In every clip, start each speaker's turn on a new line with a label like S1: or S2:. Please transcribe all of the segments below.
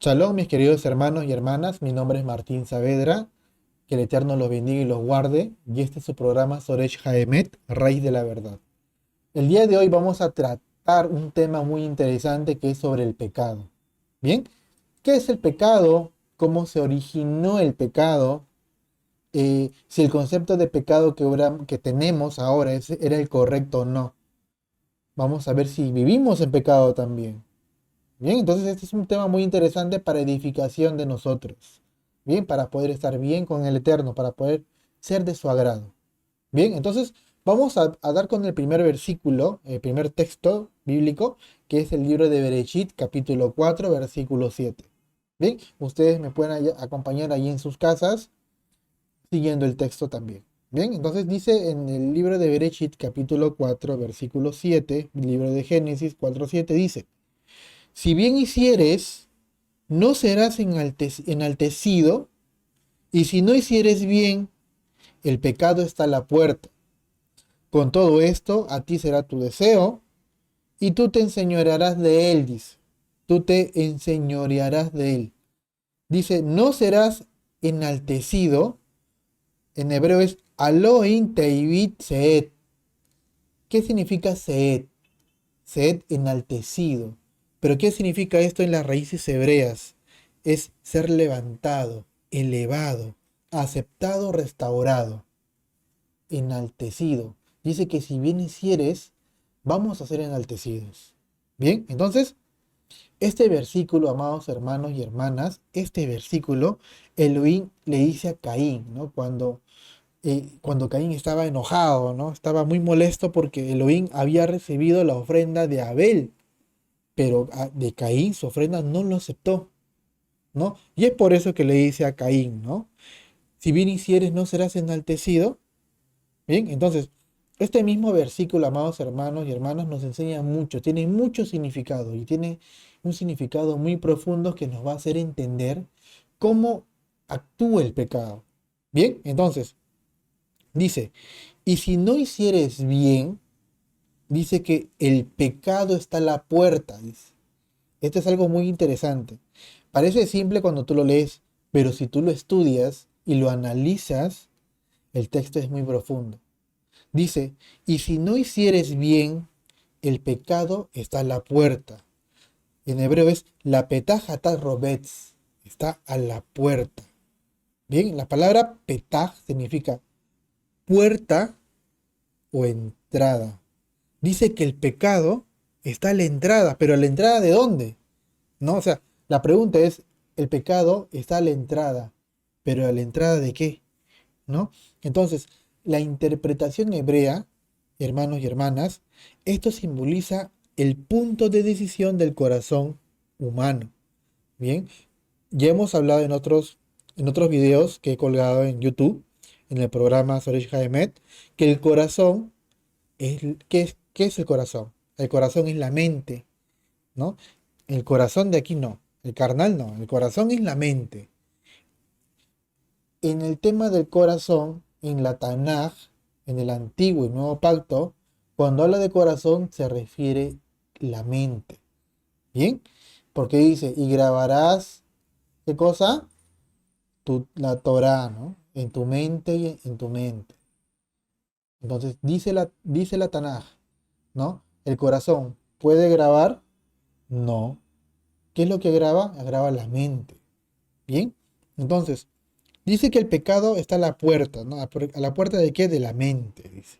S1: Shalom, mis queridos hermanos y hermanas, mi nombre es Martín Saavedra, que el Eterno los bendiga y los guarde, y este es su programa Soresh Haemet, Raíz de la Verdad. El día de hoy vamos a tratar un tema muy interesante que es sobre el pecado. ¿Bien? ¿Qué es el pecado? ¿Cómo se originó el pecado? Si el concepto de pecado que tenemos ahora era el correcto o no. Vamos a ver si vivimos en pecado también. Bien, entonces este es un tema muy interesante para edificación de nosotros. Bien, para poder estar bien con el Eterno, para poder ser de su agrado. Bien, entonces vamos a dar con el primer versículo, el primer texto bíblico, que es el libro de Bereshit, capítulo 4 versículo 7. Bien, ustedes me pueden acompañar ahí en sus casas, siguiendo el texto también. Bien, entonces dice en el libro de Bereshit, capítulo 4 versículo 7, libro de Génesis 4:7, dice: Si bien hicieres, no serás enaltecido, y si no hicieres bien, el pecado está a la puerta. Con todo esto, a ti será tu deseo, y tú te enseñorearás de él, dice. Tú te enseñorearás de él. Dice, no serás enaltecido, en hebreo es Aloin Teivit Seet. ¿Qué significa Seet? Seet enaltecido. Pero ¿qué significa esto en las raíces hebreas? Es ser levantado, elevado, aceptado, restaurado, enaltecido. Dice que si bien hicieres, vamos a ser enaltecidos. Bien, entonces, este versículo, amados hermanos y hermanas, este versículo, Elohim le dice a Caín, ¿no? Cuando Caín estaba enojado, ¿no? Estaba muy molesto porque Elohim había recibido la ofrenda de Abel, pero de Caín su ofrenda no lo aceptó, ¿no? Y es por eso que le dice a Caín, ¿no? Si bien hicieres, no serás enaltecido. Bien, entonces, este mismo versículo, amados hermanos y hermanas, nos enseña mucho, tiene mucho significado y tiene un significado muy profundo que nos va a hacer entender cómo actúa el pecado. Bien, entonces, dice, y si no hicieres bien, dice que el pecado está a la puerta, dice. Esto es algo muy interesante. Parece simple cuando tú lo lees, pero si tú lo estudias y lo analizas, el texto es muy profundo. Dice, y si no hicieres bien, el pecado está a la puerta. En hebreo es la petah hatad robetz, está a la puerta. Bien, la palabra petah significa puerta o entrada. Dice que el pecado está a la entrada, pero ¿a la entrada de dónde? ¿No? O sea, la pregunta es, el pecado está a la entrada, pero ¿a la entrada de qué? ¿No? Entonces, la interpretación hebrea, hermanos y hermanas, esto simboliza el punto de decisión del corazón humano. Bien, ya hemos hablado en otros videos que he colgado en YouTube, en el programa Soresh Haemet, que el corazón ¿qué es el corazón? El corazón es la mente, ¿no? El corazón de aquí no, el carnal no, el corazón es la mente. En el tema del corazón, en la Tanaj, en el Antiguo y Nuevo Pacto, cuando habla de corazón se refiere la mente. ¿Bien? Porque dice, y grabarás, ¿qué cosa? La Torah, ¿no? En tu mente y en tu mente. Entonces, dice la Tanaj, ¿no? El corazón puede grabar, no. ¿Qué es lo que graba? Graba la mente. ¿Bien? Entonces, dice que el pecado está a la puerta, ¿no? ¿A la puerta de qué? De la mente, dice.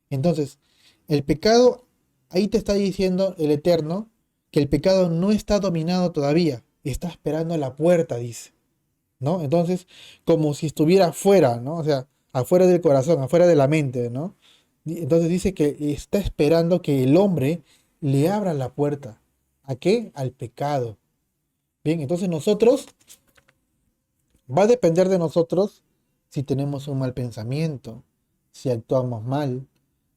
S1: Entonces, el pecado, ahí te está diciendo el Eterno que el pecado no está dominado todavía, está esperando a la puerta, dice, ¿no? Entonces, como si estuviera afuera, ¿no? O sea, afuera del corazón, afuera de la mente, ¿no? Entonces dice que está esperando que el hombre le abra la puerta. ¿A qué? Al pecado. Bien, entonces va a depender de nosotros si tenemos un mal pensamiento, si actuamos mal,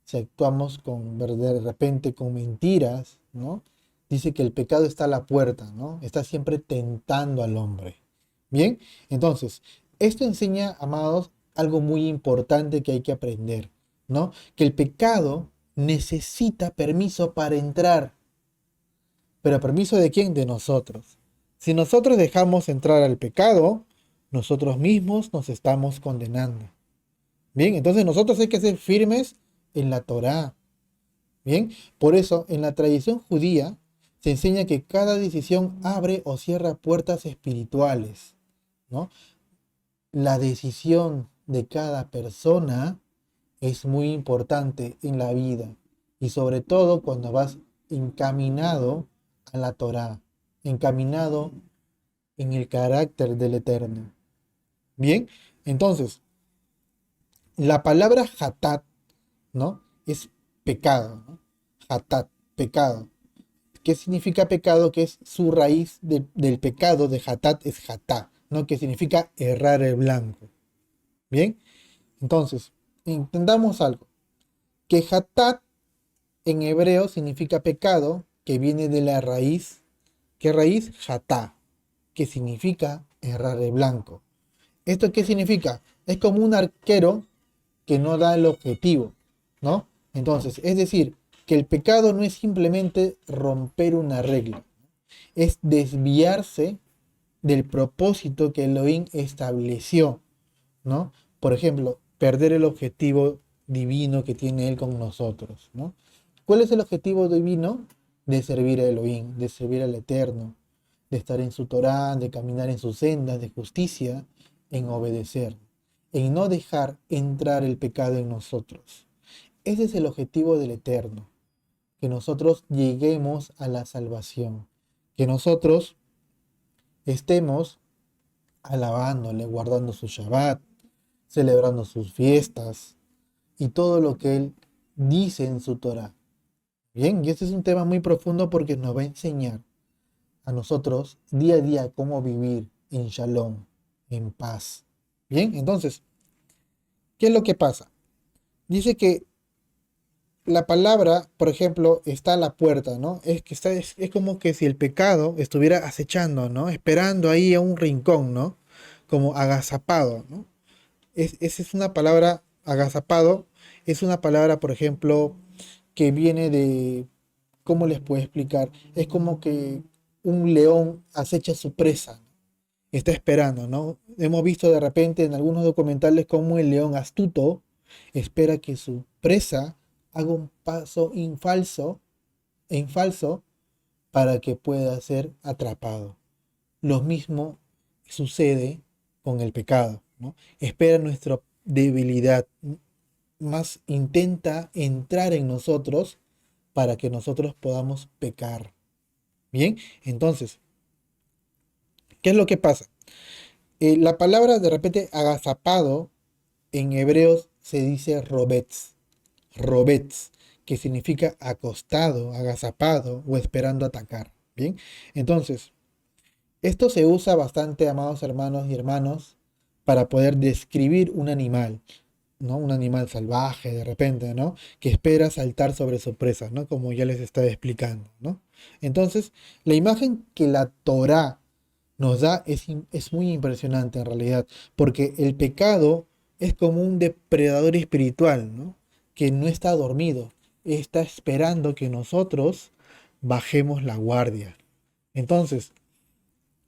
S1: si actuamos de repente con mentiras, ¿no? Dice que el pecado está a la puerta, ¿no? Está siempre tentando al hombre. Bien, entonces, esto enseña, amados, algo muy importante que hay que aprender, ¿no? Que el pecado necesita permiso para entrar. ¿Pero permiso de quién? De nosotros. Si nosotros dejamos entrar al pecado, nosotros mismos nos estamos condenando. Bien, entonces nosotros hay que ser firmes en la Torá. Bien, por eso en la tradición judía se enseña que cada decisión abre o cierra puertas espirituales, ¿no? La decisión de cada persona es muy importante en la vida y sobre todo cuando vas encaminado a la Torá, encaminado en el carácter del Eterno. Bien, entonces la palabra hatat, ¿no? Es pecado, ¿no? Hatat, pecado. ¿Qué significa pecado? Que es su raíz del pecado de hatat es hatá, ¿no? Que significa errar el blanco. Bien, entonces, entendamos algo. Que hatat en hebreo significa pecado, que viene de la raíz. ¿Qué raíz? Hatá, que significa errar el blanco. ¿Esto qué significa? Es como un arquero que no da el objetivo, ¿no? Entonces, es decir, que el pecado no es simplemente romper una regla, es desviarse del propósito que Elohim estableció, ¿no? Por ejemplo, perder el objetivo divino que tiene Él con nosotros, ¿no? ¿Cuál es el objetivo divino? De servir a Elohim, de servir al Eterno, de estar en su Torá, de caminar en sus sendas de justicia, en obedecer, en no dejar entrar el pecado en nosotros. Ese es el objetivo del Eterno, que nosotros lleguemos a la salvación, que nosotros estemos alabándole, guardando su Shabbat, celebrando sus fiestas y todo lo que Él dice en su Torah. Bien, y este es un tema muy profundo porque nos va a enseñar a nosotros día a día cómo vivir en shalom, en paz. Bien, entonces, ¿qué es lo que pasa? Dice que la palabra, por ejemplo, está a la puerta, ¿no? Es que es como que si el pecado estuviera acechando, ¿no? Esperando ahí a un rincón, ¿no? Como agazapado, ¿no? Esa es una palabra, agazapado, es una palabra, por ejemplo, que viene de, ¿cómo les puedo explicar? Es como que un león acecha su presa, está esperando, ¿no? Hemos visto de repente en algunos documentales cómo el león astuto espera que su presa haga un paso en falso, para que pueda ser atrapado. Lo mismo sucede con el pecado, ¿no? Espera nuestra debilidad, más intenta entrar en nosotros para que nosotros podamos pecar. Bien, entonces, ¿qué es lo que pasa? La palabra de repente agazapado en hebreos se dice robetz, que significa acostado, agazapado o esperando atacar. Bien, entonces, esto se usa bastante, amados hermanos y hermanos, para poder describir un animal, ¿no? Un animal salvaje de repente, ¿no? Que espera saltar sobre su presa, ¿no? Como ya les estaba explicando, ¿no? Entonces, la imagen que la Torá nos da es muy impresionante en realidad, porque el pecado es como un depredador espiritual, ¿no? Que no está dormido, está esperando que nosotros bajemos la guardia. Entonces,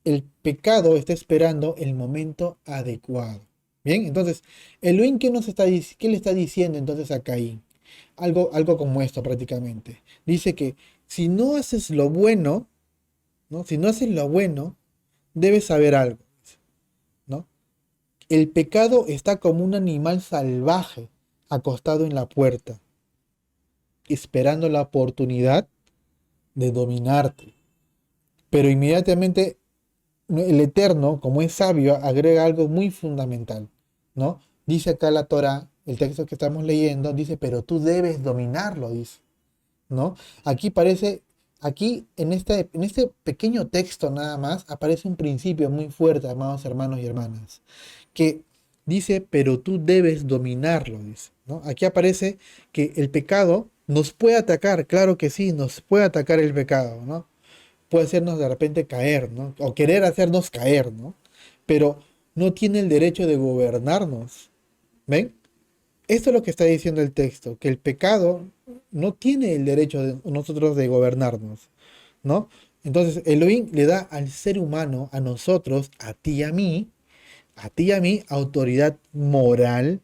S1: el pecado está esperando el momento adecuado. Bien, entonces, Elohim, ¿qué le está diciendo entonces a Caín? Algo como esto prácticamente. Dice que si no haces lo bueno, ¿no? Si no haces lo bueno, debes saber algo, ¿no? El pecado está como un animal salvaje acostado en la puerta, esperando la oportunidad de dominarte. Pero inmediatamente el Eterno, como es sabio, agrega algo muy fundamental, ¿no? Dice acá la Torá, el texto que estamos leyendo, dice, pero tú debes dominarlo, dice, ¿no? Aquí parece, aquí en este pequeño texto nada más, aparece un principio muy fuerte, amados hermanos y hermanas, que dice, pero tú debes dominarlo, dice, ¿no? Aquí aparece que el pecado nos puede atacar, claro que sí, nos puede atacar el pecado, ¿no? Puede hacernos de repente caer, ¿no? O querer hacernos caer, ¿no? Pero no tiene el derecho de gobernarnos. ¿Ven? Esto es lo que está diciendo el texto, que el pecado no tiene el derecho de nosotros de gobernarnos, ¿no? Entonces, Elohim le da al ser humano, a nosotros, a ti y a mí, autoridad moral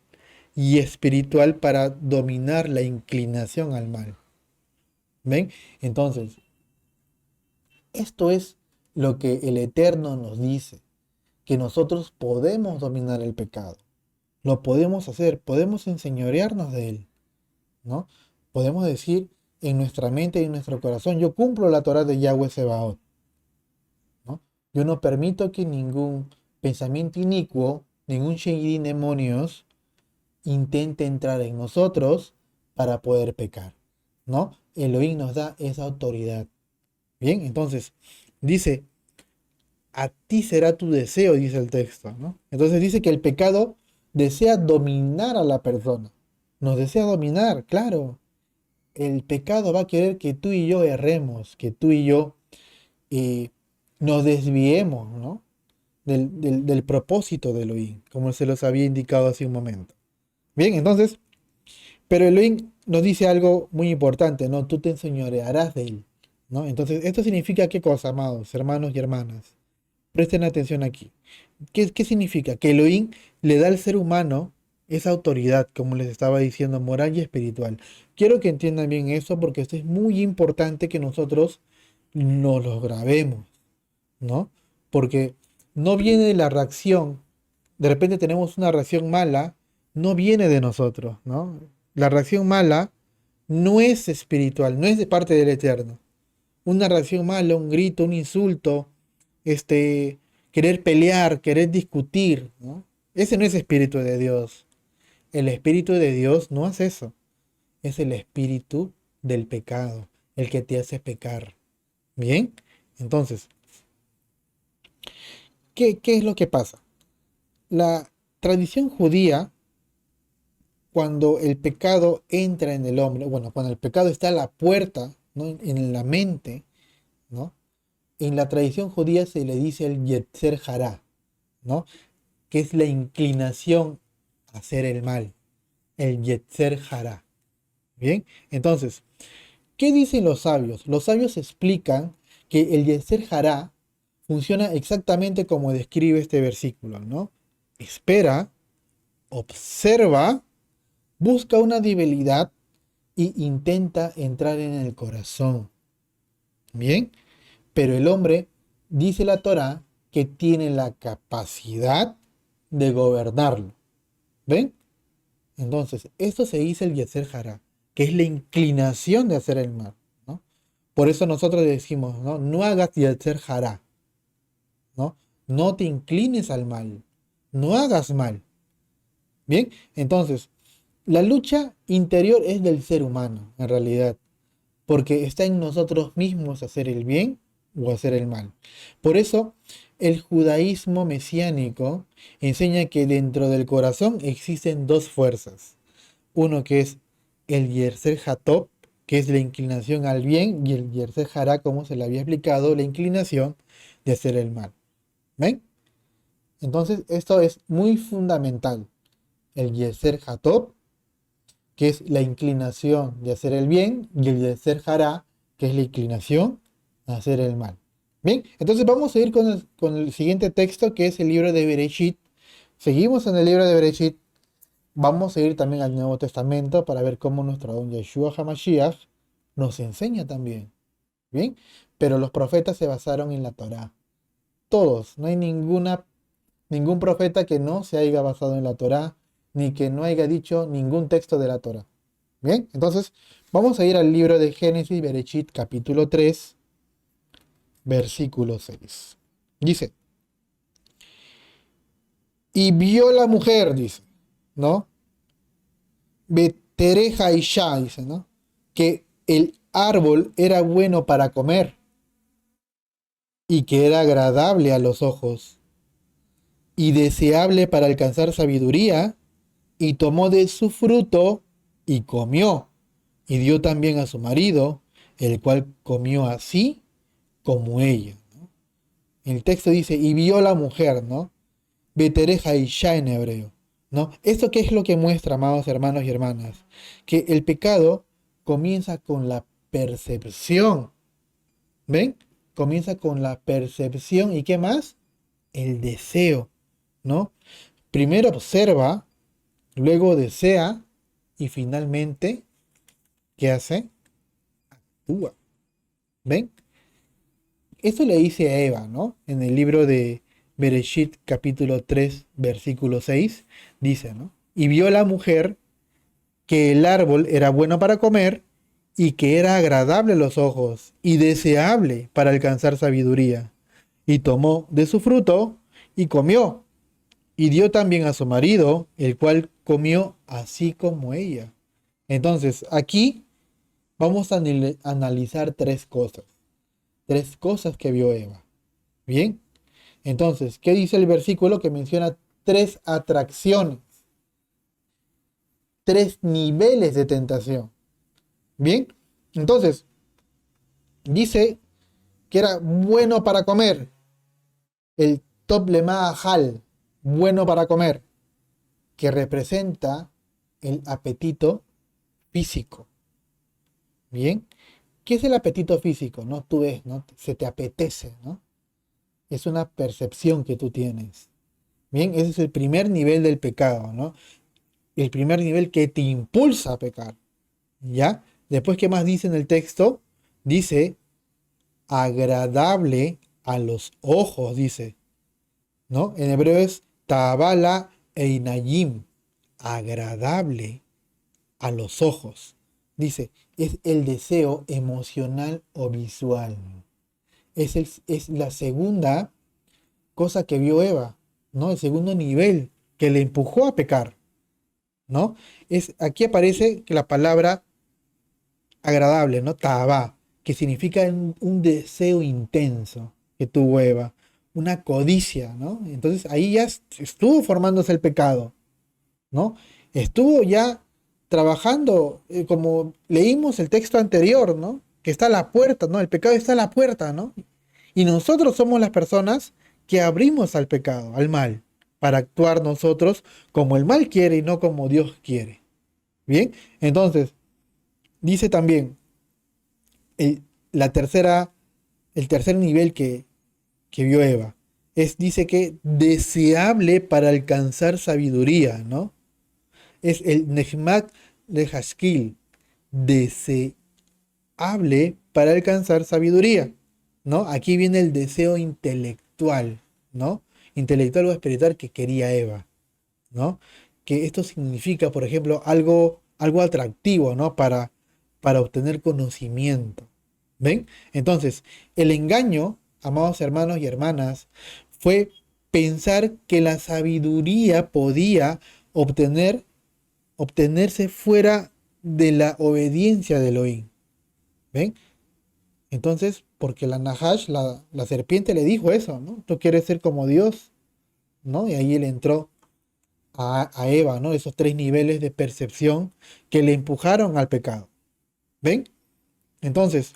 S1: y espiritual para dominar la inclinación al mal. ¿Ven? Entonces, esto es lo que el Eterno nos dice, que nosotros podemos dominar el pecado. Lo podemos hacer, podemos enseñorearnos de él, ¿no? Podemos decir en nuestra mente y en nuestro corazón, yo cumplo la Torah de Yahweh Sebaot, ¿no? Yo no permito que ningún pensamiento inicuo, ningún Sheidin demonios intente entrar en nosotros para poder pecar, ¿no? Elohim nos da esa autoridad. Bien, entonces dice, a ti será tu deseo, dice el texto, ¿no? Entonces dice que el pecado desea dominar a la persona. Nos desea dominar, claro. El pecado va a querer que tú y yo erremos, que tú y yo eh, nos desviemos, ¿no? Del propósito de Elohim, como se los había indicado hace un momento. Bien, entonces, pero Elohim nos dice algo muy importante, ¿no? Tú te enseñorearás de él, ¿no? Entonces, esto significa qué cosa, amados, hermanos y hermanas. Presten atención aquí. ¿Qué significa? Que Elohim le da al ser humano esa autoridad, como les estaba diciendo, moral y espiritual. Quiero que entiendan bien eso porque esto es muy importante que nosotros nos lo grabemos, ¿no? Porque no viene de la reacción. De repente tenemos una reacción mala, no viene de nosotros, ¿no? La reacción mala no es espiritual, no es de parte del Eterno. Una reacción mala, un grito, un insulto, este, querer pelear, querer discutir, ¿no? Ese no es espíritu de Dios. El espíritu de Dios no es eso. Es el espíritu del pecado, el que te hace pecar. ¿Bien? Entonces, ¿qué es lo que pasa? La tradición judía, cuando el pecado entra en el hombre, bueno, cuando el pecado está a la puerta, ¿no? En la mente, ¿no? En la tradición judía se le dice el Yetzer Hará, ¿no? Que es la inclinación a hacer el mal, el Yetzer Hará. Bien, entonces, ¿qué dicen los sabios? Los sabios explican que el Yetzer Hará funciona exactamente como describe este versículo, ¿no? Espera, observa, busca una debilidad y intenta entrar en el corazón. Bien, pero el hombre, dice la Torá, que tiene la capacidad de gobernarlo. ¿Ven? Entonces, esto se dice el Yetzer Hará, que es la inclinación de hacer el mal, ¿no? Por eso nosotros decimos, ¿no? No hagas Yetzer Hará, ¿no? No te inclines al mal, no hagas mal. Bien, entonces, la lucha interior es del ser humano, en realidad, porque está en nosotros mismos hacer el bien o hacer el mal. Por eso, el judaísmo mesiánico enseña que dentro del corazón existen dos fuerzas. Uno que es el Yerser Hatop, que es la inclinación al bien, y el Yerser Hará, como se le había explicado, la inclinación de hacer el mal. ¿Ven? Entonces, esto es muy fundamental. El Yeser Hatop, que es la inclinación de hacer el bien, y el Yeser Hará, que es la inclinación a hacer el mal. Bien, entonces vamos a ir con el siguiente texto, que es el libro de Bereshit. Seguimos en el libro de Bereshit. Vamos a ir también al Nuevo Testamento para ver cómo nuestro don Yeshua HaMashiach nos enseña también. Bien, pero los profetas se basaron en la Torá. Todos, no hay ningún profeta que no se haya basado en la Torá, ni que no haya dicho ningún texto de la Torá. Bien, entonces vamos a ir al libro de Génesis, Bereshit, capítulo 3, versículo 6. Dice, y vio la mujer, dice, ¿no? Betereja Isha, dice, ¿no? Que el árbol era bueno para comer y que era agradable a los ojos y deseable para alcanzar sabiduría, y tomó de su fruto y comió, y dio también a su marido, el cual comió así como ella. El texto dice, y vio la mujer, ¿no? Betereja Isha en hebreo, ¿no? ¿Esto qué es lo que muestra, amados hermanos y hermanas? Que el pecado comienza con la percepción, ¿ven? comienza con la percepción y ¿qué más? El deseo, ¿no? Primero observa, luego desea y finalmente, ¿qué hace? Actúa. ¿Ven? Esto le dice a Eva, ¿no? En el libro de Bereshit, capítulo 3, versículo 6, dice, ¿no? Y vio la mujer que el árbol era bueno para comer y que era agradable a los ojos y deseable para alcanzar sabiduría. Y tomó de su fruto y comió, y dio también a su marido, el cual comió así como ella. Entonces, aquí vamos a analizar tres cosas que vio Eva. Bien, entonces, ¿qué dice el versículo que menciona tres atracciones, tres niveles de tentación? Bien, entonces, dice que era bueno para comer, el top lemahal, bueno para comer, que representa el apetito físico. Bien, ¿qué es el apetito físico? No, tú ves, ¿no? Se te apetece, ¿no? Es una percepción que tú tienes. Bien, ese es el primer nivel del pecado, ¿no? El primer nivel que te impulsa a pecar, ¿ya? Después, ¿qué más dice en el texto? Dice, agradable a los ojos, dice, ¿no? En hebreo es tabala einayim, agradable a los ojos. Dice, es el deseo emocional o visual. Es la segunda cosa que vio Eva, ¿no? El segundo nivel que le empujó a pecar, ¿no? Aquí aparece que la palabra agradable, ¿no? Tabá, que significa un deseo intenso que tuvo Eva, una codicia, ¿no? Entonces ahí ya estuvo formándose el pecado, ¿no? Estuvo ya trabajando, como leímos el texto anterior, ¿no? Que está a la puerta, ¿no? El pecado está a la puerta, ¿no? Y nosotros somos las personas que abrimos al pecado, al mal, para actuar nosotros como el mal quiere y no como Dios quiere. Bien, entonces, dice también el, la tercera, el tercer nivel que vio Eva. Dice que deseable para alcanzar sabiduría, ¿no? Es el Nehmat de Haskil, deseable para alcanzar sabiduría, ¿no? Aquí viene el deseo intelectual, ¿no? Intelectual o espiritual que quería Eva, ¿no? Que esto significa, por ejemplo, algo atractivo, ¿no? Para obtener conocimiento. ¿Ven? Entonces, el engaño, amados hermanos y hermanas, fue pensar que la sabiduría podía obtenerse fuera de la obediencia de Elohim. ¿Ven? Entonces, porque la Nahash, la serpiente, le dijo eso, ¿no? Tú quieres ser como Dios, ¿no? Y ahí él entró a Eva, ¿no? Esos tres niveles de percepción que le empujaron al pecado. ¿Ven? Entonces,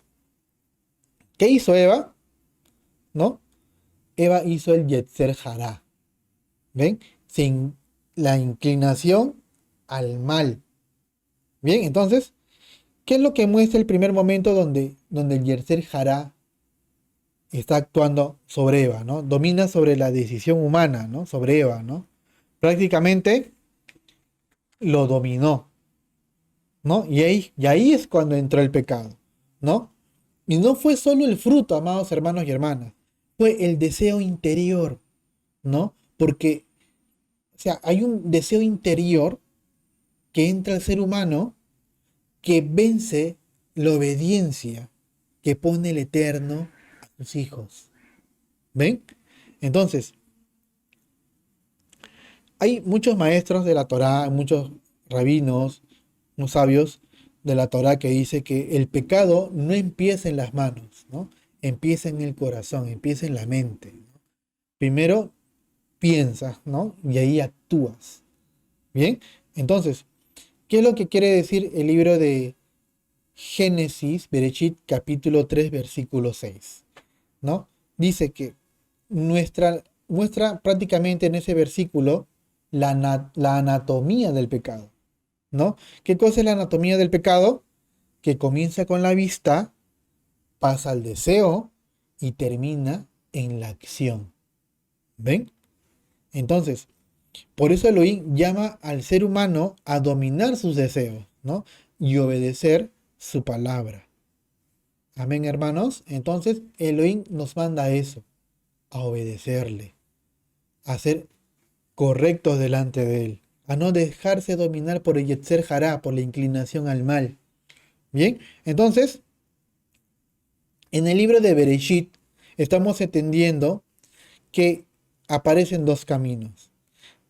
S1: ¿qué hizo Eva? ¿No? Eva hizo el Yetzer Hará. ¿Ven? Sin la inclinación al mal. Bien, entonces, ¿qué es lo que muestra el primer momento donde el Yetzer Hará está actuando sobre Eva, ¿no? Domina sobre la decisión humana, ¿no? Sobre Eva, ¿no? Prácticamente lo dominó, ¿no? Y ahí es cuando entró el pecado, ¿no? Y no fue solo el fruto, amados hermanos y hermanas, fue el deseo interior, ¿no? Porque, o sea, hay un deseo interior que entra al ser humano que vence la obediencia que pone el Eterno a sus hijos. ¿Ven? Entonces, hay muchos maestros de la Torá, muchos rabinos, unos sabios de la Torá que dice que el pecado no empieza en las manos, ¿no? Empieza en el corazón, empieza en la mente, ¿no? Primero piensas, ¿no? Y ahí actúas. Bien, entonces, ¿qué es lo que quiere decir el libro de Génesis, Bereshit, capítulo 3 versículo 6? ¿No? Dice que muestra prácticamente en ese versículo la anatomía del pecado, ¿no? ¿Qué cosa es la anatomía del pecado? Que comienza con la vista, pasa al deseo y termina en la acción. ¿Ven? Entonces, por eso Elohim llama al ser humano a dominar sus deseos, ¿no? Y obedecer su palabra. Amén, hermanos. Entonces, Elohim nos manda a eso, a obedecerle, a ser correctos delante de él, a no dejarse dominar por el Yetzer Hará, por la inclinación al mal. Bien, entonces, en el libro de Bereshit estamos entendiendo que aparecen dos caminos.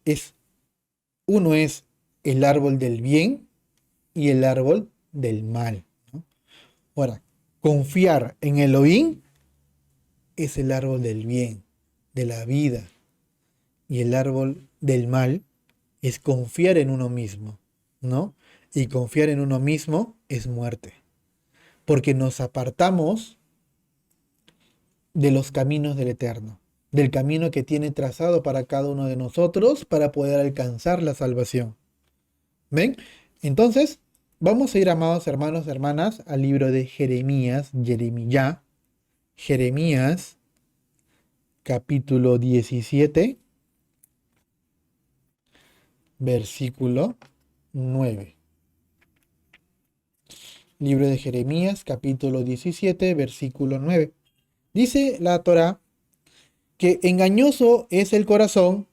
S1: Es, uno es el árbol del bien y el árbol del mal, ¿no? Ahora, confiar en Elohim es el árbol del bien, de la vida, y el árbol del mal es confiar en uno mismo, ¿no? Y confiar en uno mismo es muerte, porque nos apartamos de los caminos del Eterno, del camino que tiene trazado para cada uno de nosotros para poder alcanzar la salvación. ¿Ven? Entonces, vamos a ir, amados hermanos, hermanas, al libro de Jeremías, Jeremías, capítulo 17, versículo 9. Libro de Jeremías, capítulo 17, versículo 9. Dice la Torá que engañoso es el corazón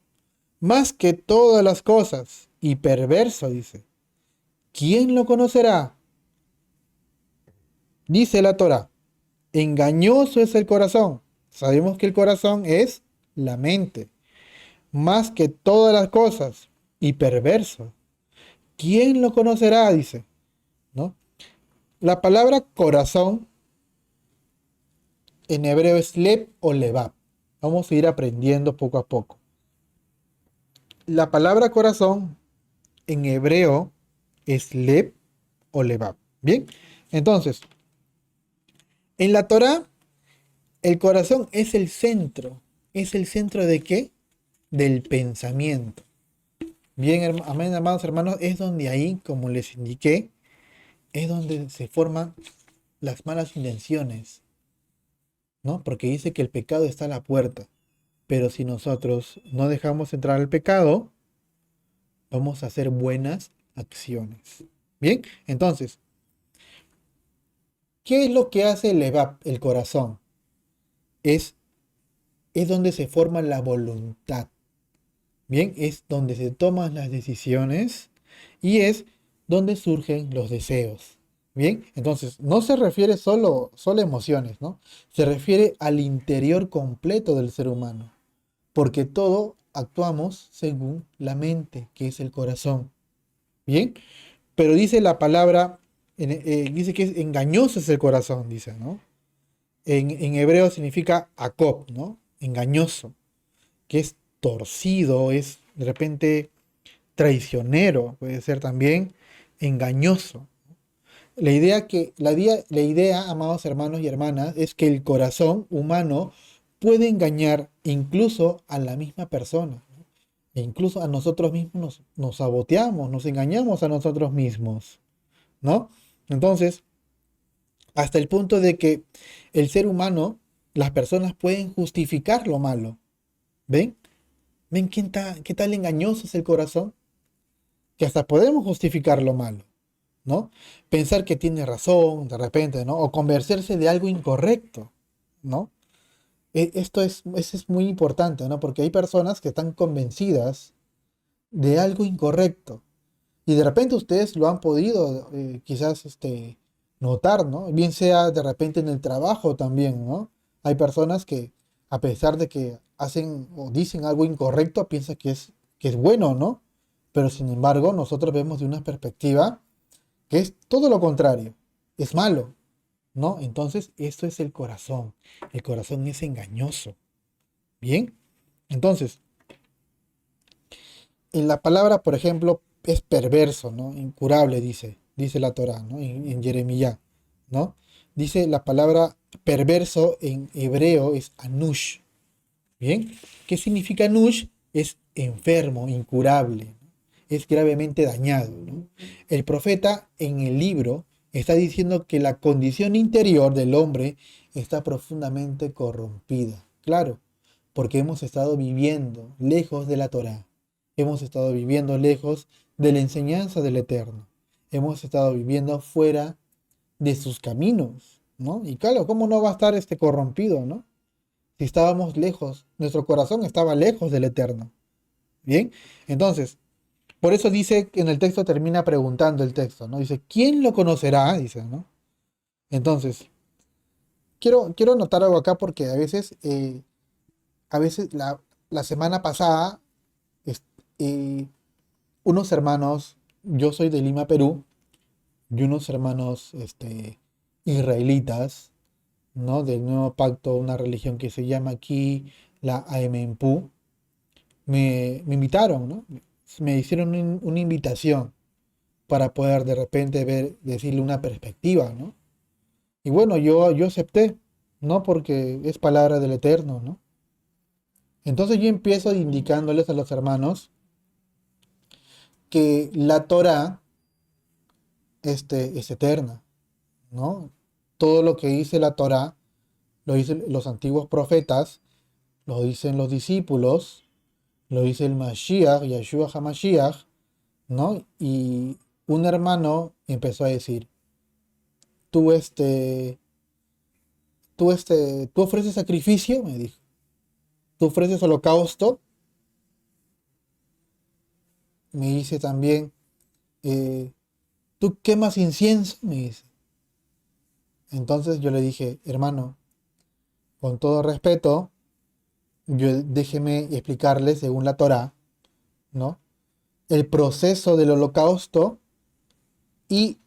S1: más que todas las cosas y perverso, dice. ¿Quién lo conocerá? Dice la Torá, engañoso es el corazón. Sabemos que el corazón es la mente, más que todas las cosas y perverso. ¿Quién lo conocerá? Dice, ¿no? La palabra corazón en hebreo es leb o lebab. Vamos a ir aprendiendo poco a poco. La palabra corazón en hebreo es leb o lebab. Bien, entonces, en la Torá, el corazón es el centro. ¿Es el centro de qué? Del pensamiento. Bien, amén, amados hermanos, es donde ahí, como les indiqué, es donde se forman las malas intenciones, ¿no? Porque dice que el pecado está a la puerta. Pero si nosotros no dejamos entrar al pecado, vamos a hacer buenas acciones. Bien, entonces, ¿qué es lo que hace el Levap, el corazón? Es, es donde se forma la voluntad. Bien, es donde se toman las decisiones y es donde surgen los deseos. Bien, entonces no se refiere solo a emociones, ¿no? Se refiere al interior completo del ser humano, porque todo actuamos según la mente, que es el corazón. Bien, pero dice la palabra, dice que es engañoso es el corazón, dice, ¿no? En hebreo significa akop, ¿no? Engañoso, que es torcido, es de repente traicionero, puede ser también engañoso. La idea, amados hermanos y hermanas, es que el corazón humano puede engañar incluso a la misma persona. E incluso a nosotros mismos nos saboteamos, nos engañamos a nosotros mismos, ¿no? Entonces, hasta el punto de que el ser humano, las personas pueden justificar lo malo. ¿Ven? ¿Ven qué tal engañoso es el corazón? Que hasta podemos justificar lo malo, ¿no? Pensar que tiene razón de repente, ¿no? O convencerse de algo incorrecto, ¿no? Eso es muy importante, ¿no? Porque hay personas que están convencidas de algo incorrecto. Y de repente ustedes lo han podido quizás notar, ¿no? Bien sea de repente en el trabajo también, ¿no? Hay personas que a pesar de que hacen o dicen algo incorrecto, piensan que es bueno, ¿no? Pero sin embargo, nosotros vemos de una perspectiva que es todo lo contrario, es malo, ¿no? Entonces, esto es el corazón. El corazón es engañoso. Bien, entonces, en la palabra, por ejemplo, es perverso, ¿no? Incurable, dice la Torá, ¿no? En Jeremías, ¿no? Dice la palabra perverso en hebreo es anush. Bien, ¿qué significa anush? Es enfermo, incurable, ¿no? Es gravemente dañado, ¿no? El profeta en el libro, Está diciendo que la condición interior del hombre está profundamente corrompida. Claro, porque hemos estado viviendo lejos de la Torá. Hemos estado viviendo lejos de la enseñanza del Eterno. Hemos estado viviendo fuera de sus caminos, ¿no? Y claro, ¿cómo no va a estar corrompido, ¿no? Si estábamos lejos, nuestro corazón estaba lejos del Eterno. Bien, entonces, por eso dice que en el texto termina preguntando el texto, ¿no? Dice, ¿quién lo conocerá? Dice, ¿no? Entonces, quiero anotar algo acá porque a veces la semana pasada, es- eh, unos hermanos, yo soy de Lima, Perú, y unos hermanos israelitas, ¿no? Del nuevo pacto, una religión que se llama aquí la AMENPU, me invitaron, ¿no? Me hicieron una invitación para poder de repente ver, decirle una perspectiva, ¿no? Y bueno, yo acepté, ¿no? Porque es palabra del Eterno, ¿no? Entonces yo empiezo indicándoles a los hermanos que la Torah es eterna, ¿no? Todo lo que dice la Torah, lo dicen los antiguos profetas, lo dicen los discípulos, lo dice el Mashiach, Yeshua HaMashiach, ¿no? Y un hermano empezó a decir, tú tú ofreces sacrificio, me dijo, tú ofreces holocausto, me dice también, eh, tú quemas incienso, me dice. Entonces yo le dije, hermano, con todo respeto, déjeme explicarle según la Torá, ¿no? El proceso del holocausto y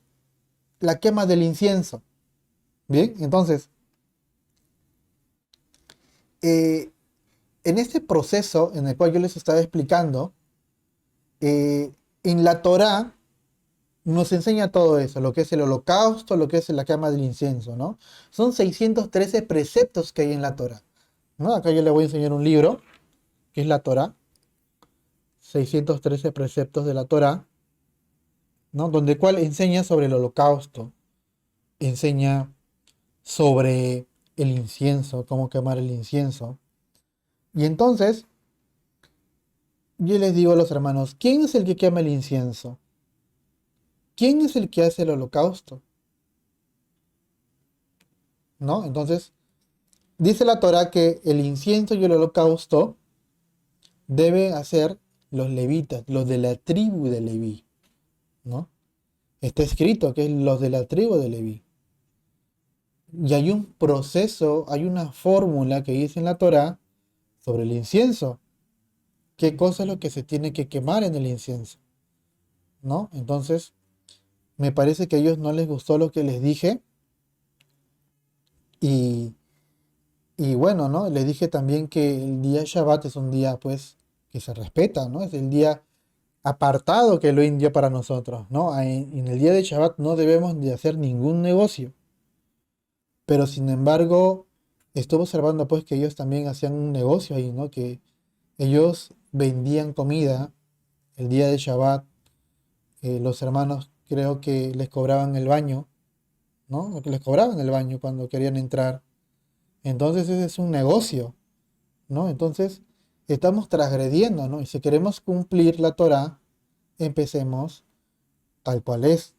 S1: la quema del incienso. Bien, entonces, eh, en este proceso en el cual yo les estaba explicando, en la Torá nos enseña todo eso, lo que es el holocausto, lo que es la quema del incienso, ¿no? Son 613 preceptos que hay en la Torá, ¿no? Acá yo le voy a enseñar un libro, que es la Torá, 613 preceptos de la Torá, ¿no? Donde cual enseña sobre el holocausto, enseña sobre el incienso, cómo quemar el incienso. Y entonces, yo les digo a los hermanos, ¿quién es el que quema el incienso? ¿Quién es el que hace el holocausto? ¿No? Entonces, dice la Torá que el incienso y el holocausto debe hacer los levitas, los de la tribu de Leví, ¿no? Está escrito que es los de la tribu de Leví. Y hay un proceso, hay una fórmula que dice en la Torá sobre el incienso. ¿Qué cosa es lo que se tiene que quemar en el incienso? ¿No? Entonces, me parece que a ellos no les gustó lo que les dije y, y bueno, ¿no? Les dije también que el día Shabbat es un día, pues, que se respeta, ¿no? Es el día apartado que lo dio para nosotros, ¿no? En el día de Shabbat no debemos de hacer ningún negocio, pero sin embargo, estuve observando, pues, que ellos también hacían un negocio ahí, ¿no? Que ellos vendían comida el día de Shabbat, los hermanos creo que les cobraban el baño, ¿no? Que les cobraban el baño cuando querían entrar. Entonces ese es un negocio, ¿no? Entonces estamos transgrediendo, ¿no? Y si queremos cumplir la Torá, empecemos tal cual es,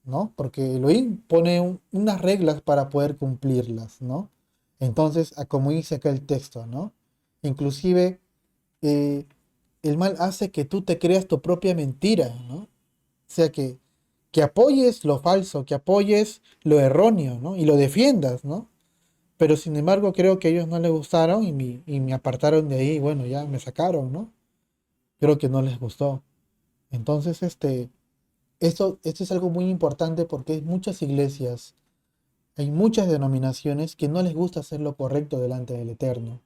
S1: ¿no? Porque Elohim pone unas reglas para poder cumplirlas, ¿no? Entonces, como dice acá el texto, ¿no? Inclusive eh, el mal hace que tú te creas tu propia mentira, ¿no? O sea que apoyes lo falso, que apoyes lo erróneo, ¿no? Y lo defiendas, ¿no? Pero sin embargo creo que a ellos no les gustaron y me apartaron de ahí, bueno, ya me sacaron, ¿no? Creo que no les gustó. Entonces, esto es algo muy importante porque hay muchas iglesias, hay muchas denominaciones que no les gusta hacer lo correcto delante del Eterno,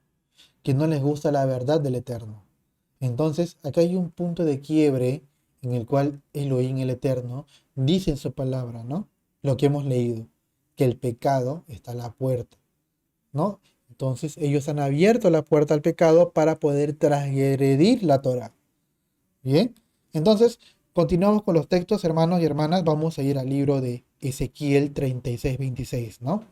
S1: que no les gusta la verdad del Eterno. Entonces, acá hay un punto de quiebre en el cual Elohim, el Eterno, dice en su palabra, ¿no? Lo que hemos leído, que el pecado está a la puerta, ¿no? Entonces, ellos han abierto la puerta al pecado para poder transgredir la Torah. ¿Bien? Entonces, Continuamos con los textos, hermanos y hermanas. Vamos a ir al libro de Ezequiel 36:26, ¿no?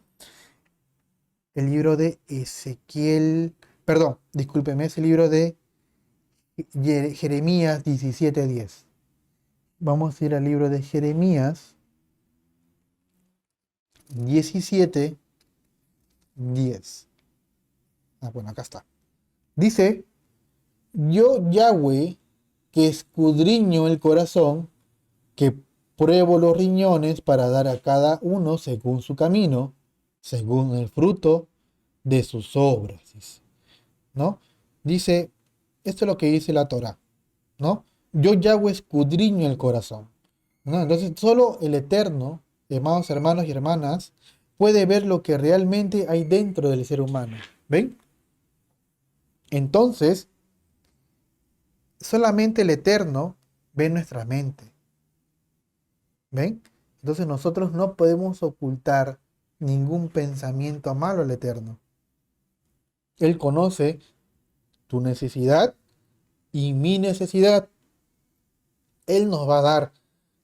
S1: El libro de Ezequiel, perdón, discúlpeme, es el libro de Jeremías 17:10. Vamos a ir al libro de Jeremías 17:10. Bueno, acá está. Dice, yo Yahweh, que escudriño el corazón, que pruebo los riñones para dar a cada uno según su camino, según el fruto de sus obras, dice, ¿no? Dice, esto es lo que dice la Torá, ¿no? Yo Yahweh escudriño el corazón, ¿no? Entonces solo el Eterno, amados hermanos y hermanas, puede ver lo que realmente hay dentro del ser humano. ¿Ven? Entonces, solamente el Eterno ve nuestra mente. ¿Ven? Entonces nosotros no podemos ocultar ningún pensamiento malo al Eterno. Él conoce tu necesidad y mi necesidad. Él nos va a dar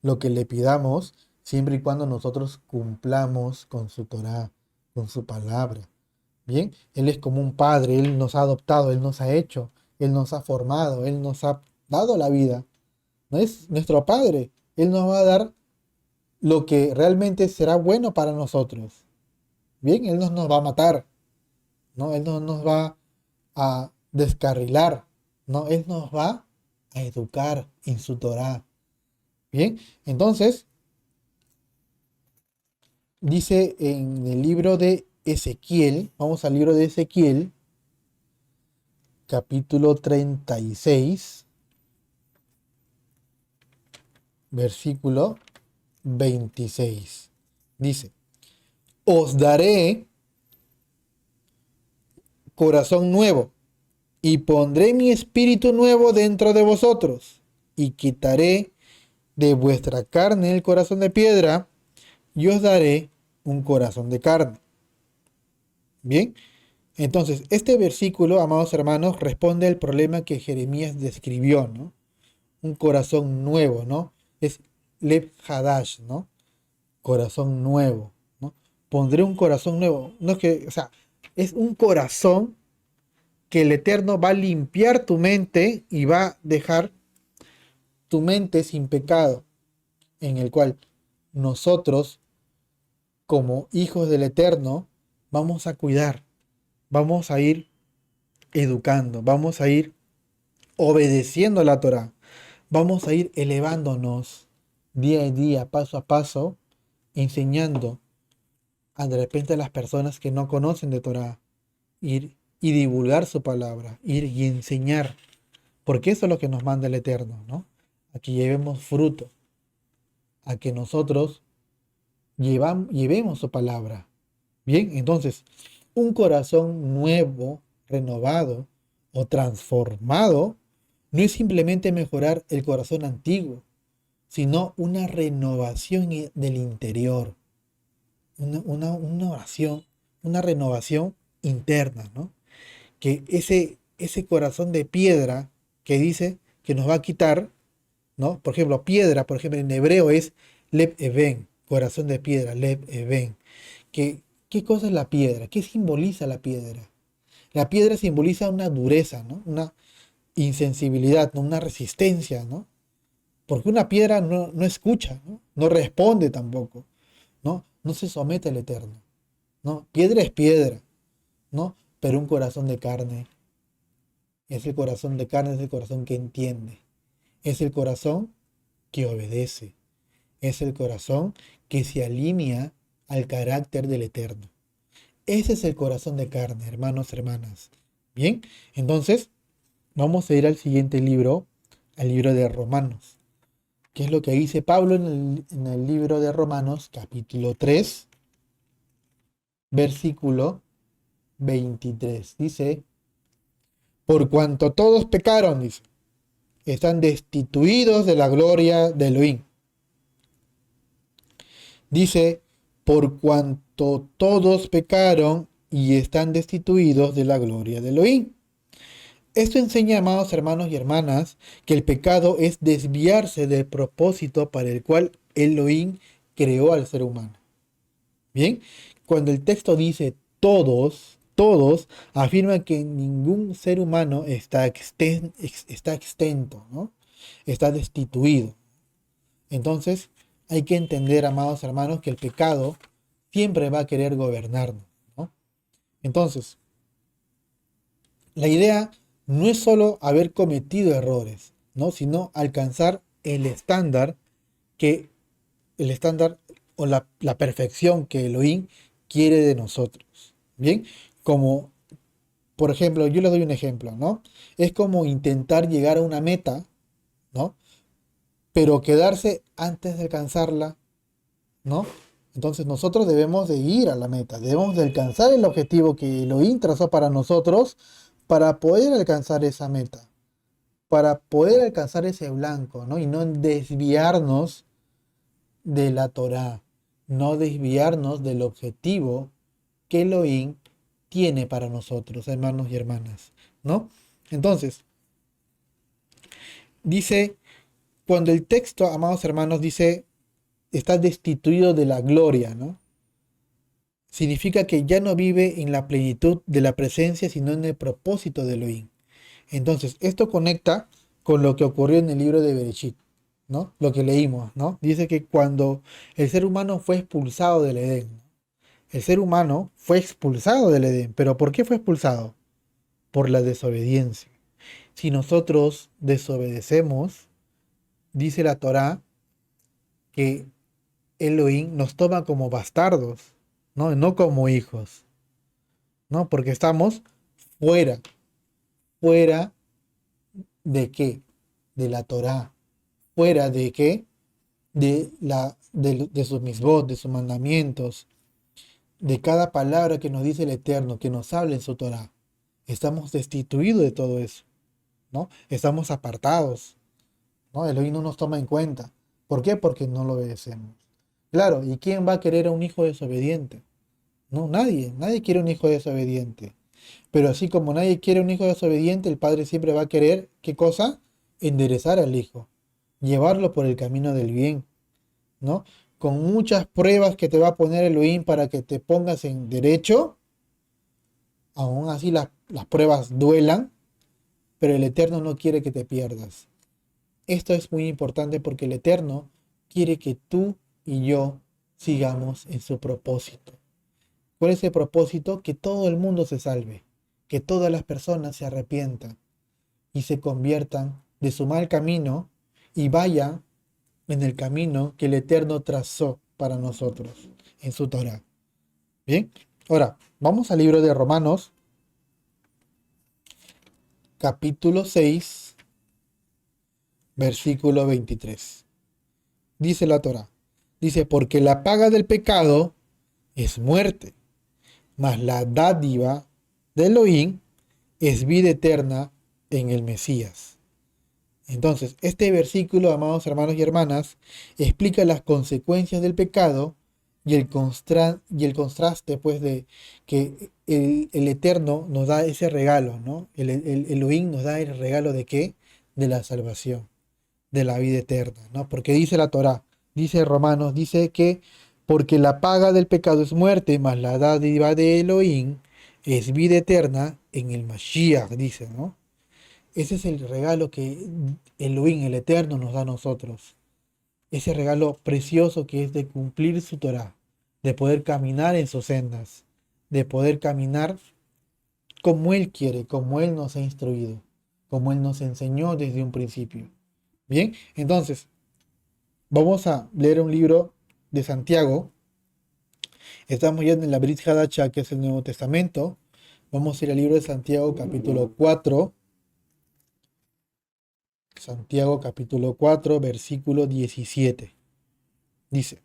S1: lo que le pidamos siempre y cuando nosotros cumplamos con su Torá, con su palabra. Bien, Él es como un padre, Él nos ha adoptado, Él nos ha hecho, Él nos ha formado, Él nos ha dado la vida. No es nuestro padre, Él nos va a dar lo que realmente será bueno para nosotros. Bien, Él no nos va a matar, ¿no? Él no nos va a descarrilar, ¿no? Él nos va a educar en su Torá. Bien, entonces dice en el libro de Ezequiel, vamos al libro de Ezequiel, capítulo 36, versículo 26. Dice, os daré corazón nuevo y pondré mi espíritu nuevo dentro de vosotros y quitaré de vuestra carne el corazón de piedra y os daré un corazón de carne. Bien, entonces este versículo, amados hermanos, responde al problema que Jeremías describió, ¿no? Un corazón nuevo, ¿no? Es Lev Hadash, ¿no? Corazón nuevo, ¿no? Pondré un corazón nuevo. No es que, o sea, es un corazón que el Eterno va a limpiar tu mente y va a dejar tu mente sin pecado, en el cual nosotros, como hijos del Eterno, vamos a cuidar, vamos a ir educando, vamos a ir obedeciendo la Torah, vamos a ir elevándonos día a día, paso a paso, enseñando a de repente a las personas que no conocen de Torah, ir y divulgar su palabra, ir y enseñar, porque eso es lo que nos manda el Eterno, ¿no? A que llevemos fruto, a que nosotros llevemos su palabra. Bien, entonces, un corazón nuevo, renovado o transformado no es simplemente mejorar el corazón antiguo, sino una renovación del interior, una oración, una renovación interna, ¿no? Que ese corazón de piedra que dice que nos va a quitar, ¿no? Por ejemplo, piedra, por ejemplo, en hebreo es Lev Even, corazón de piedra, Lev Even. ¿Qué cosa es la piedra? ¿Qué simboliza la piedra? La piedra simboliza una dureza, ¿no? Una insensibilidad, ¿no? Una resistencia, ¿no? Porque una piedra no escucha, ¿no? No responde tampoco, ¿no? No se somete al Eterno, ¿no? Piedra es piedra, ¿no? Pero un corazón de carne, ese corazón de carne es el corazón que entiende, es el corazón que obedece, es el corazón que se alinea al carácter del Eterno. Ese es el corazón de carne, hermanos, hermanas. Bien, entonces vamos a ir al siguiente libro, al libro de Romanos. ¿Qué es lo que dice Pablo en el libro de Romanos, capítulo 3, versículo 23? Dice, por cuanto todos pecaron, dice, están destituidos de la gloria de Elohim. Dice, por cuanto todos pecaron y están destituidos de la gloria de Elohim. Esto enseña, amados hermanos y hermanas, que el pecado es desviarse del propósito para el cual Elohim creó al ser humano. Bien, cuando el texto dice todos, afirma que ningún ser humano está extento, ¿no? Está destituido. Entonces, hay que entender, amados hermanos, que el pecado siempre va a querer gobernarnos, ¿no? Entonces, la idea no es solo haber cometido errores, ¿no? Sino alcanzar que, el estándar o la perfección que Elohim quiere de nosotros. Bien, como por ejemplo, yo les doy un ejemplo, ¿no? Es como intentar llegar a una meta, ¿no? Pero quedarse antes de alcanzarla, ¿no? Entonces nosotros debemos de ir a la meta, debemos de alcanzar el objetivo que Elohim trazó para nosotros para poder alcanzar esa meta, para poder alcanzar ese blanco, ¿no? Y no desviarnos de la Torá, no desviarnos del objetivo que Elohim tiene para nosotros, hermanos y hermanas, ¿no? Entonces, dice, cuando el texto, amados hermanos, dice, está destituido de la gloria, ¿no? Significa que ya no vive en la plenitud de la presencia, sino en el propósito de Elohim. Entonces, esto conecta con lo que ocurrió en el libro de Bereshit, ¿no? Lo que leímos, ¿no? Dice que cuando el ser humano fue expulsado del Edén, ¿no? El ser humano fue expulsado del Edén, pero ¿por qué fue expulsado? Por la desobediencia. Si nosotros desobedecemos, dice la Torá que Elohim nos toma como bastardos, ¿no? No como hijos, ¿no? Porque estamos fuera, fuera de qué? De la Torá, fuera de qué? De sus misbot, de sus mandamientos, de cada palabra que nos dice el Eterno, que nos habla en su Torá. Estamos destituidos de todo eso, ¿no? Estamos apartados, ¿no? Elohim no nos toma en cuenta. ¿Por qué? Porque no lo obedecemos. Claro, ¿y quién va a querer a un hijo desobediente? No, nadie quiere un hijo desobediente. Pero así como nadie quiere un hijo desobediente, el padre siempre va a querer, ¿qué cosa? Enderezar al hijo, llevarlo por el camino del bien, ¿no? Con muchas pruebas que te va a poner Elohim para que te pongas en derecho, aún así las pruebas duelan, pero el Eterno no quiere que te pierdas. Esto es muy importante porque el Eterno quiere que tú y yo sigamos en su propósito. ¿Cuál es el propósito? Que todo el mundo se salve, que todas las personas se arrepientan y se conviertan de su mal camino y vayan en el camino que el Eterno trazó para nosotros en su Torah. Bien, ahora vamos al libro de Romanos, capítulo 6, versículo 23. Dice la Torah, dice, porque la paga del pecado es muerte, mas la dádiva de Elohim es vida eterna en el Mesías. Entonces, este versículo, amados hermanos y hermanas, explica las consecuencias del pecado y el contraste, pues, de que el Eterno nos da ese regalo, ¿no? El Elohim nos da el regalo de qué? De la salvación, de la vida eterna, ¿no? Porque dice la Torá, dice Romanos, dice que porque la paga del pecado es muerte, mas la dádiva de Elohim es vida eterna en el Mashiach, dice, ¿no? Ese es el regalo que Elohim, el Eterno, nos da a nosotros. Ese regalo precioso que es de cumplir su Torah, de poder caminar en sus sendas, de poder caminar como Él quiere, como Él nos ha instruido, como Él nos enseñó desde un principio. Bien, entonces, vamos a leer un libro de Santiago. Estamos ya en la Brit Hadacha, que es el Nuevo Testamento. Vamos a ir al libro de Santiago, capítulo 4. Santiago capítulo 4, versículo 17. Dice,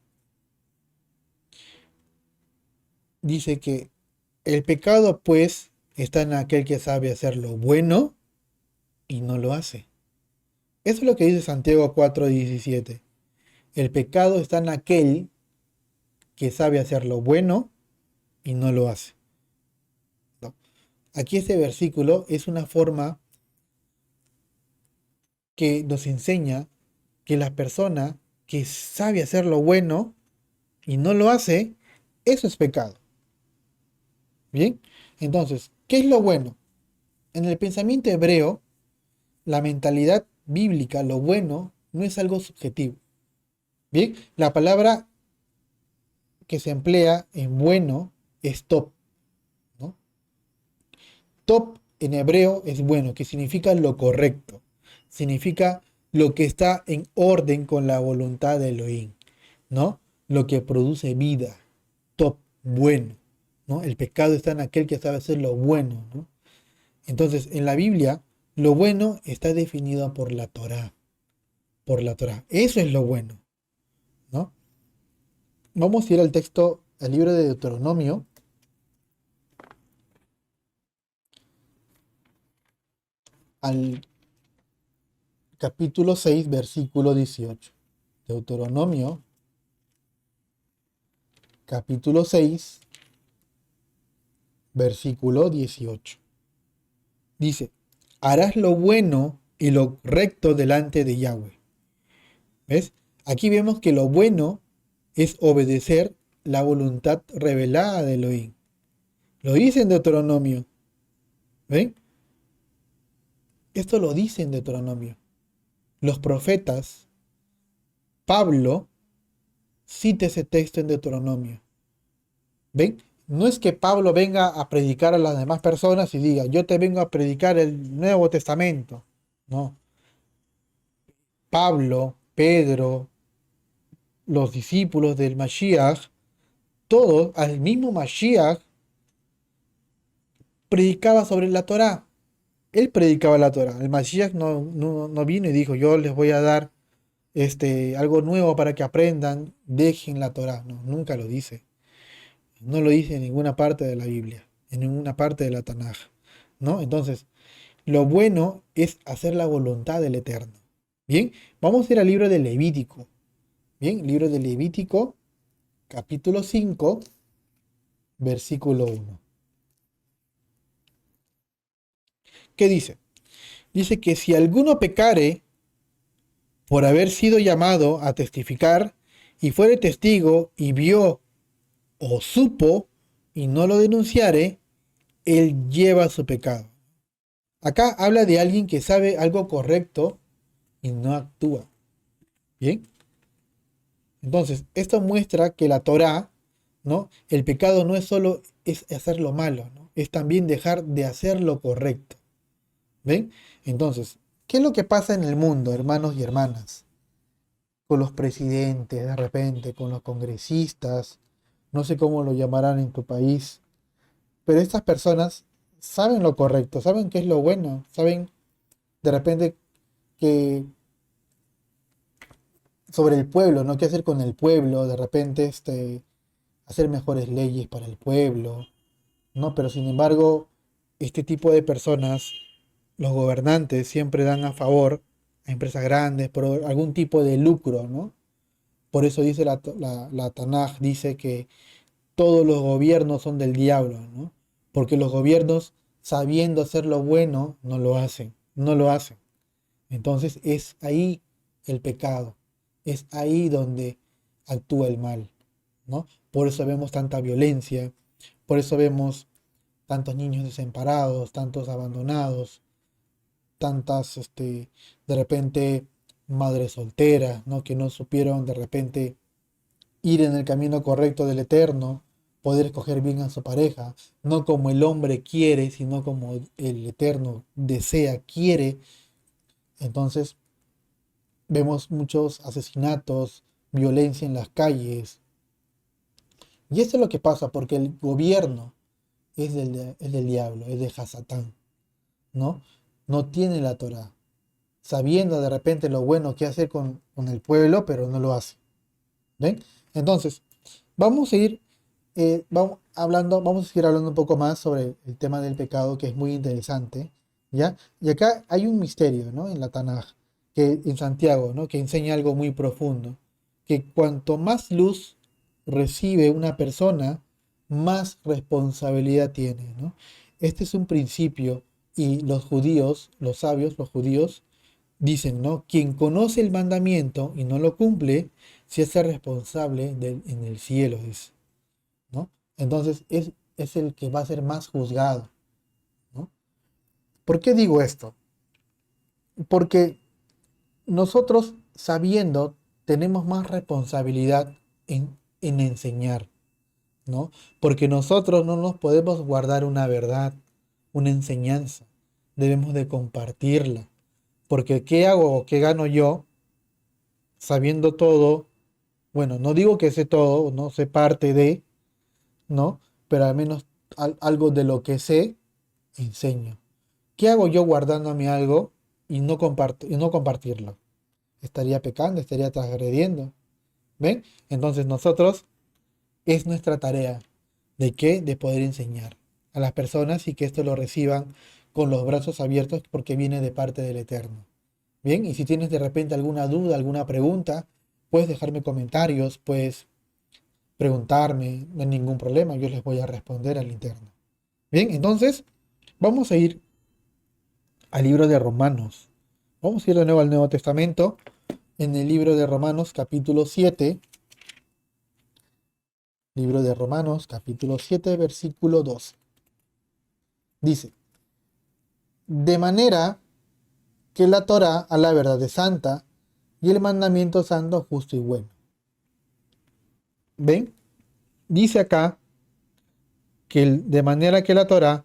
S1: dice que el pecado pues está en aquel que sabe hacer lo bueno y no lo hace. Eso es lo que dice Santiago 4, 17. El pecado está en aquel que sabe hacer lo bueno y no lo hace, ¿no? Aquí este versículo es una forma que nos enseña que la persona que sabe hacer lo bueno y no lo hace, eso es pecado. ¿Bien? Entonces, ¿qué es lo bueno? En el pensamiento hebreo, la mentalidad bíblica, lo bueno, no es algo subjetivo. Bien, la palabra que se emplea en bueno es top, ¿no? Top en hebreo es bueno, que significa lo correcto, significa lo que está en orden con la voluntad de Elohim, ¿no? Lo que produce vida, top, bueno, ¿no? El pecado está en aquel que sabe hacer lo bueno, ¿no? Entonces, en la Biblia, lo bueno está definido por la Torá, por la Torá. Eso es lo bueno, ¿no? Vamos a ir al texto, al libro de Deuteronomio, al capítulo 6 versículo 18. Deuteronomio, capítulo 6 versículo 18. Dice, harás lo bueno y lo recto delante de Yahweh. ¿Ves? Aquí vemos que lo bueno es obedecer la voluntad revelada de Elohim. Lo dice en Deuteronomio. ¿Ven? Esto lo dice en Deuteronomio. Los profetas, Pablo, cita ese texto en Deuteronomio. ¿Ven? No es que Pablo venga a predicar a las demás personas y diga, yo te vengo a predicar el Nuevo Testamento. No. Pablo, Pedro, los discípulos del Mashiach, todos al mismo Mashiach predicaba sobre la Torá. Él predicaba la Torá. El Mashiach no vino y dijo, yo les voy a dar algo nuevo para que aprendan, dejen la Torá. No, nunca lo dice. No lo dice en ninguna parte de la Biblia, en ninguna parte de la Tanaj. ¿No? Entonces, lo bueno es hacer la voluntad del Eterno. Bien, vamos a ir al libro de Levítico. Bien, libro de Levítico, capítulo 5 versículo 1. ¿Qué dice? Dice que si alguno pecare por haber sido llamado a testificar y fuere testigo y vio o supo y no lo denunciare, él lleva su pecado. Acá habla de alguien que sabe algo correcto y no actúa. ¿Bien? Entonces, esto muestra que la Torá, ¿no? El pecado no es solo es hacer lo malo, ¿no? Es también dejar de hacer lo correcto. ¿Ven? Entonces, ¿qué es lo que pasa en el mundo, hermanos y hermanas? Con los presidentes, de repente, con los congresistas, no sé cómo lo llamarán en tu país, pero estas personas saben lo correcto, saben qué es lo bueno, saben de repente que sobre el pueblo, ¿no? ¿Qué hacer con el pueblo? De repente, hacer mejores leyes para el pueblo, ¿no? Pero sin embargo, este tipo de personas, los gobernantes siempre dan a favor a empresas grandes por algún tipo de lucro, ¿no? Por eso dice la Tanaj, dice que todos los gobiernos son del diablo, ¿no? Porque los gobiernos, sabiendo hacer lo bueno, no lo hacen, no lo hacen. Entonces es ahí el pecado, es ahí donde actúa el mal, ¿no? Por eso vemos tanta violencia, por eso vemos tantos niños desamparados, tantos abandonados, tantas, de repente, madres solteras, ¿no? Que no supieron de repente ir en el camino correcto del Eterno, poder escoger bien a su pareja, no como el hombre quiere, sino como el Eterno desea, quiere. Entonces vemos muchos asesinatos, violencia en las calles. Y esto es lo que pasa porque el gobierno es del diablo, es de Hasatán, ¿no? No tiene la Torá, sabiendo de repente lo bueno que hace con el pueblo, pero no lo hace. ¿Ven? Entonces, vamos a ir vamos a seguir hablando un poco más sobre el tema del pecado, que es muy interesante, ¿ya? Y acá hay un misterio, ¿no? En la Tanaj, que en Santiago, ¿no? Que enseña algo muy profundo, que cuanto más luz recibe una persona, más responsabilidad tiene, ¿no? Este es un principio y los judíos, los sabios, los judíos, dicen, ¿no? Quien conoce el mandamiento y no lo cumple, se hace responsable en el cielo, dice, ¿no? Entonces es el que va a ser más juzgado, ¿no? ¿Por qué digo esto? Porque nosotros, sabiendo, tenemos más responsabilidad en enseñar, ¿no? Porque nosotros no nos podemos guardar una verdad, una enseñanza. Debemos de compartirla. Porque ¿qué hago o qué gano yo sabiendo todo? Bueno, no digo que sé todo, no sé parte de, ¿no? Pero al menos algo de lo que sé, enseño. ¿Qué hago yo guardándome algo y no compartirlo? Estaría pecando, estaría transgrediendo. ¿Ven? Entonces nosotros es nuestra tarea. ¿De qué? De poder enseñar a las personas y que esto lo reciban con los brazos abiertos porque viene de parte del Eterno. Bien, y si tienes de repente alguna duda, alguna pregunta, puedes dejarme comentarios, puedes preguntarme, no hay ningún problema, yo les voy a responder al interno. Bien, entonces vamos a ir al libro de Romanos. Vamos a ir de nuevo al Nuevo Testamento, en el libro de Romanos capítulo 7, libro de Romanos capítulo 7, versículo 2. Dice, de manera que la Torá a la verdad es santa y el mandamiento santo, justo y bueno. ¿Ven? Dice acá que de manera que la Torá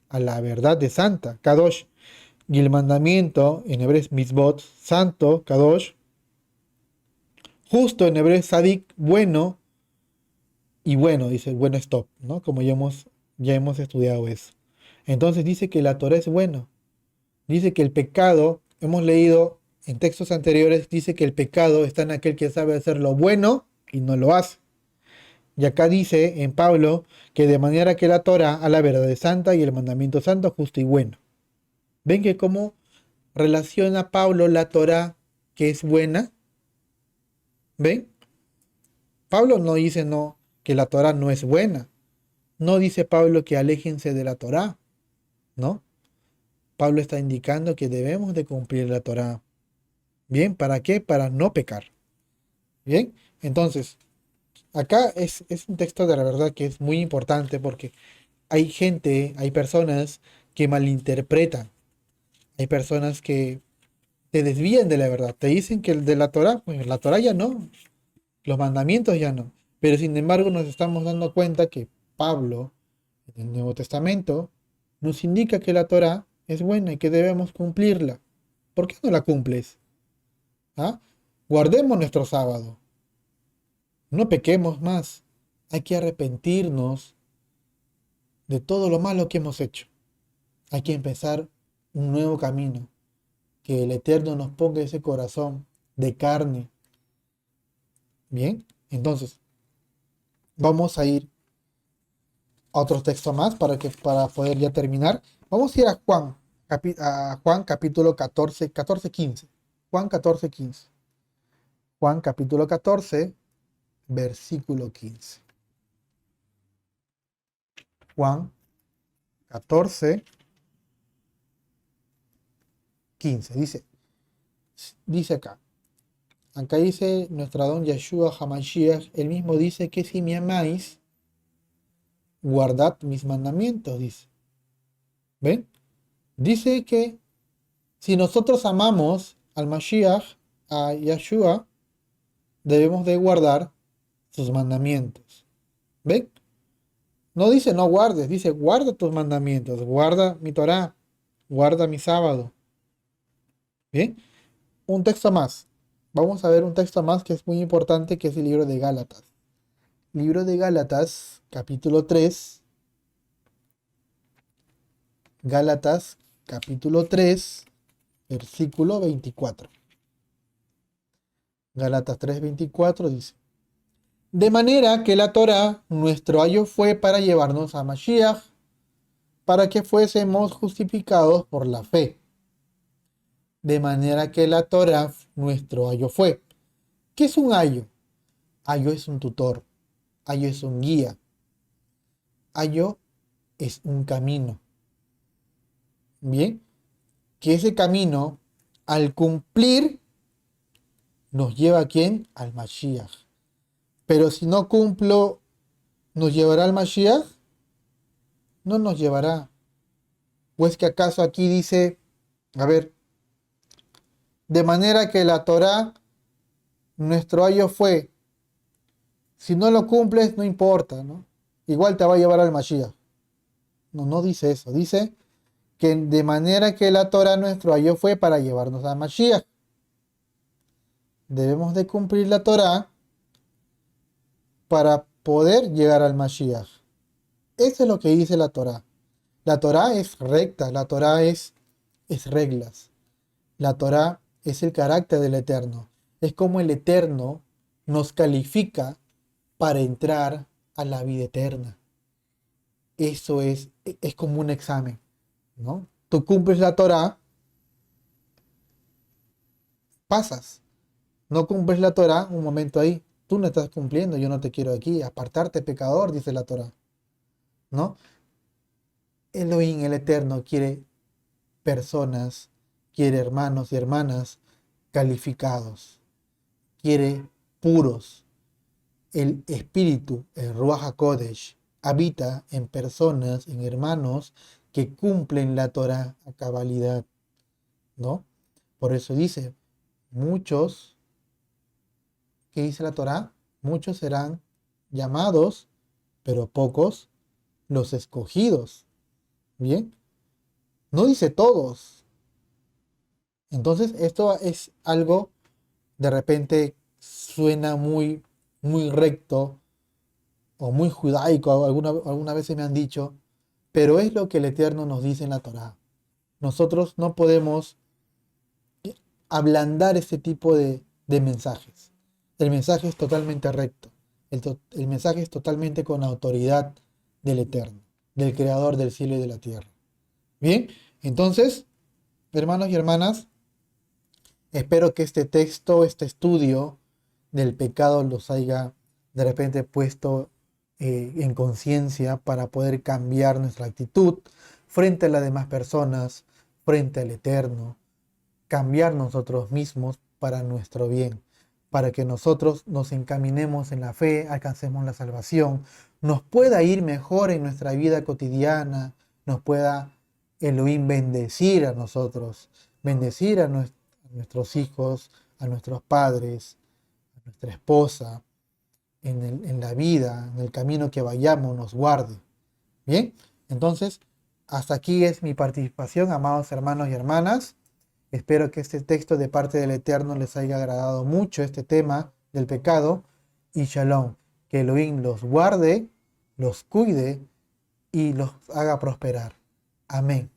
S1: a la verdad es santa, Kadosh, y el mandamiento en hebreo es mitzvot, santo, Kadosh, justo en hebreo es sadik, bueno, y bueno, dice, bueno es top, ¿no? Como ya hemos estudiado eso. Entonces dice que la Torá es bueno, dice que el pecado, hemos leído en textos anteriores, dice que el pecado está en aquel que sabe hacer lo bueno y no lo hace. Y acá dice en Pablo que de manera que la Torá a la verdad es santa y el mandamiento santo, justo y bueno. ¿Ven que cómo relaciona Pablo la Torá que es buena? ¿Ven? Pablo no dice no, que la Torá no es buena. No dice Pablo que aléjense de la Torá, ¿no? Pablo está indicando que debemos de cumplir la Torá. ¿Bien? ¿Para qué? Para no pecar. ¿Bien? Entonces, acá es un texto de la verdad que es muy importante porque hay gente, hay personas que malinterpretan. Hay personas que te desvían de la verdad. Te dicen que el de la Torá, pues la Torá ya no. Los mandamientos ya no. Pero sin embargo nos estamos dando cuenta que Pablo, en el Nuevo Testamento, nos indica que la Torá es buena y que debemos cumplirla. ¿Por qué no la cumples? ¿Ah? Guardemos nuestro sábado. No pequemos más. Hay que arrepentirnos de todo lo malo que hemos hecho. Hay que empezar un nuevo camino. Que el Eterno nos ponga ese corazón de carne. Bien, entonces vamos a ir otro texto más para poder ya terminar. Vamos a ir a Juan, a Juan capítulo 14, 15. Juan 14, 15. Juan capítulo 14, versículo 15. Juan 14, 15. Dice acá dice nuestro Adón Yeshua Hamashiach, él mismo dice que si me amáis, guardad mis mandamientos, dice. ¿Ven? Dice que si nosotros amamos al Mashiach, a Yeshua, debemos de guardar sus mandamientos. ¿Ven? No dice no guardes, dice guarda tus mandamientos, guarda mi Torah, guarda mi sábado. Bien, un texto más. Vamos a ver un texto más que es muy importante, que es el libro de Gálatas. Libro de Gálatas, capítulo 3. Gálatas, capítulo 3, versículo 24. Gálatas 3:24 dice: de manera que la Torá, nuestro ayo fue para llevarnos a Mashiach, para que fuésemos justificados por la fe. De manera que la Torá, nuestro ayo fue. ¿Qué es un ayo? Ayo es un tutor, ayo es un guía, ayo es un camino. Bien, que ese camino al cumplir, nos lleva ¿a quién? Al Mashiach. Pero si no cumplo, ¿nos llevará al Mashiach? No nos llevará. ¿O es que acaso aquí dice, a ver, de manera que la Torá, nuestro ayo fue, si no lo cumples, no importa, ¿no? Igual te va a llevar al Mashiach. No, no dice eso. Dice que de manera que la Torá, nuestro ayo fue para llevarnos al Mashiach. Debemos de cumplir la Torá para poder llegar al Mashiach. Eso es lo que dice la Torá. La Torá es recta, la Torá es reglas. La Torá es el carácter del Eterno. Es como el Eterno nos califica para entrar a la vida eterna. Eso es como un examen, ¿no? Tú cumples la Torá, pasas. No cumples la Torá, un momento ahí. Tú no estás cumpliendo, yo no te quiero aquí. Apartarte, pecador, dice la Torá, ¿no? Elohim, el Eterno, quiere personas, quiere hermanos y hermanas calificados, quiere puros. El espíritu, el Ruach HaKodesh, habita en personas, en hermanos que cumplen la Torah a cabalidad, ¿no? Por eso dice, muchos, ¿qué dice la Torah? Muchos serán llamados, pero pocos los escogidos. Bien, no dice todos. Entonces, esto es algo, de repente suena muy recto o muy judaico, alguna vez me han dicho, pero es lo que el Eterno nos dice en la Torá. Nosotros no podemos ablandar este tipo de mensajes. El mensaje es totalmente recto. El mensaje es totalmente con autoridad del Eterno, del Creador del cielo y de la tierra. Bien, entonces, hermanos y hermanas, espero que este texto, este estudio del pecado los haya de repente puesto en conciencia para poder cambiar nuestra actitud frente a las demás personas, frente al Eterno, cambiar nosotros mismos para nuestro bien, para que nosotros nos encaminemos en la fe, alcancemos la salvación, nos pueda ir mejor en nuestra vida cotidiana, nos pueda Elohim bendecir a nosotros, bendecir a nuestros hijos, a nuestros padres, a nuestra esposa, en la vida, en el camino que vayamos, nos guarde. Bien, entonces, hasta aquí es mi participación, amados hermanos y hermanas. Espero que este texto de parte del Eterno les haya agradado mucho, este tema del pecado. Y shalom, que Elohim los guarde, los cuide y los haga prosperar. Amén.